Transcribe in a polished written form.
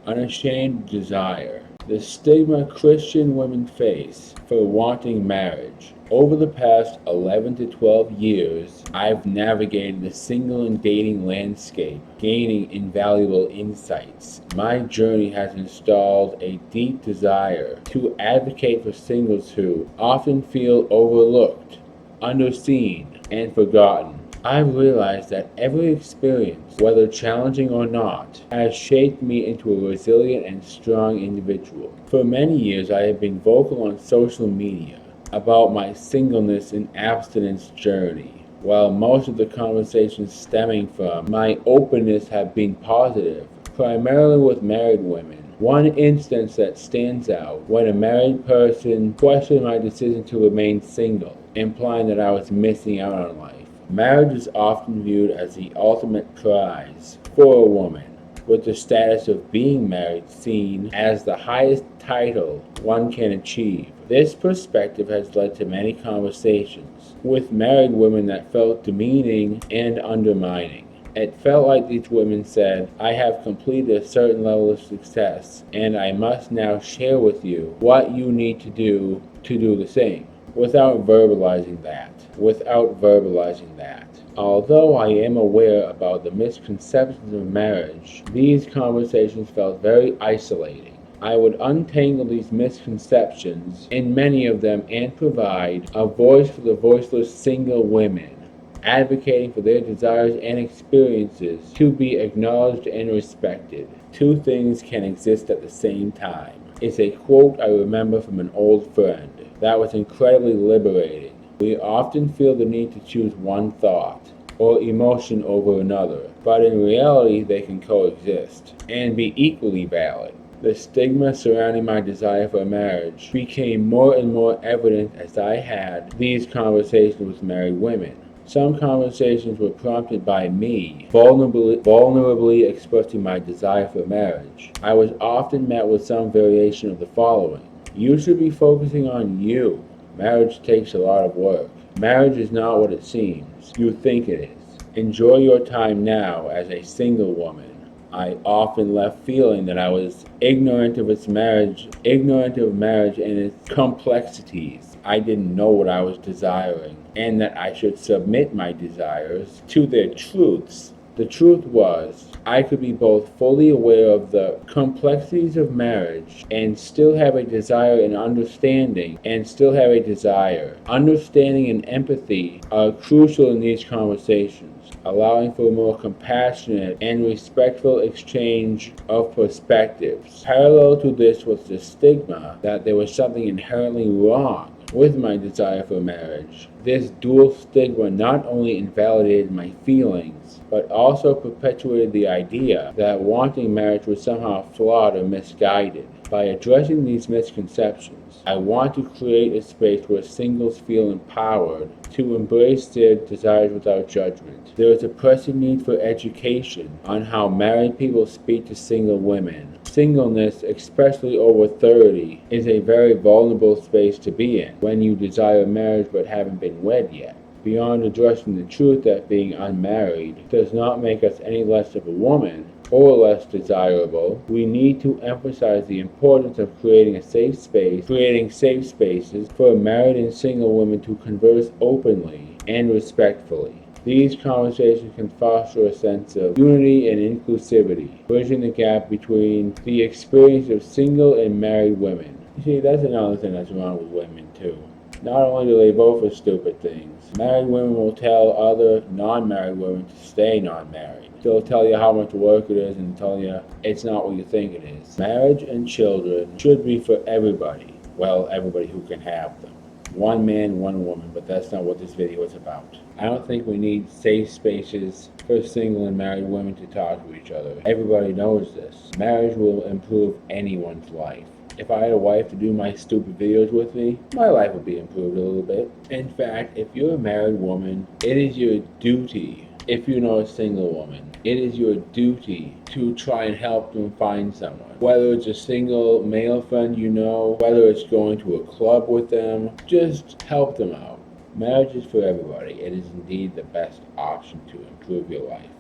unashamed desire. The stigma Christian women face for wanting marriage. Over the past 11 to 12 years, I've navigated the single and dating landscape, gaining invaluable insights. My journey has installed a deep desire to advocate for singles who often feel overlooked, underseen, and forgotten. I've realized that every experience, whether challenging or not, has shaped me into a resilient and strong individual. For many years, I have been vocal on social media about my singleness and abstinence journey. While most of the conversations stemming from my openness have been positive, primarily with married women. One instance that stands out when a married person questioned my decision to remain single, implying that I was missing out on life. Marriage is often viewed as the ultimate prize for a woman, with the status of being married seen as the highest title one can achieve. This perspective has led to many conversations with married women that felt demeaning and undermining. It felt like these women said, I have completed a certain level of success, and I must now share with you what you need to do the same, without verbalizing that. Although I am aware about the misconceptions of marriage, these conversations felt very isolating. I would untangle these misconceptions in many of them and provide a voice for the voiceless single women, advocating for their desires and experiences to be acknowledged and respected. Two things can exist at the same time. It's a quote I remember from an old friend that was incredibly liberating. We often feel the need to choose one thought or emotion over another, but in reality they can coexist and be equally valid. The stigma surrounding my desire for marriage became more and more evident as I had these conversations with married women. Some conversations were prompted by me vulnerably expressing my desire for marriage. I was often met with some variation of the following. You should be focusing on you. Marriage takes a lot of work. Marriage is not what it seems. You think it is. Enjoy your time now as a single woman. I often left feeling that I was ignorant of marriage and its complexities. I didn't know what I was desiring, and that I should submit my desires to their truths. The truth was, I could be both fully aware of the complexities of marriage and still have a desire and understanding, Understanding and empathy are crucial in these conversations, allowing for a more compassionate and respectful exchange of perspectives. Parallel to this was the stigma that there was something inherently wrong with my desire for marriage. This dual stigma not only invalidated my feelings, but also perpetuated the idea that wanting marriage was somehow flawed or misguided. By addressing these misconceptions, I want to create a space where singles feel empowered to embrace their desires without judgment. There is a pressing need for education on how married people speak to single women. Singleness, especially over 30, is a very vulnerable space to be in when you desire marriage but haven't been wed yet. Beyond addressing the truth that being unmarried does not make us any less of a woman or less desirable, we need to emphasize the importance of creating safe spaces for married and single women to converse openly and respectfully. These conversations can foster a sense of unity and inclusivity, bridging the gap between the experience of single and married women. You see, that's another thing that's wrong with women too. Not only do they vote for stupid things, married women will tell other non-married women to stay non-married. They'll tell you how much work it is and tell you it's not what you think it is. Marriage and children should be for everybody. Well, everybody who can have them. One man, one woman, but that's not what this video is about. I don't think we need safe spaces for single and married women to talk to each other. Everybody knows this. Marriage will improve anyone's life. If I had a wife to do my stupid videos with me, my life would be improved a little bit. In fact, if you're a married woman, it is your duty. If you know a single woman, it is your duty to try and help them find someone. Whether it's a single male friend you know, whether it's going to a club with them, just help them out. Marriage is for everybody. It is indeed the best option to improve your life.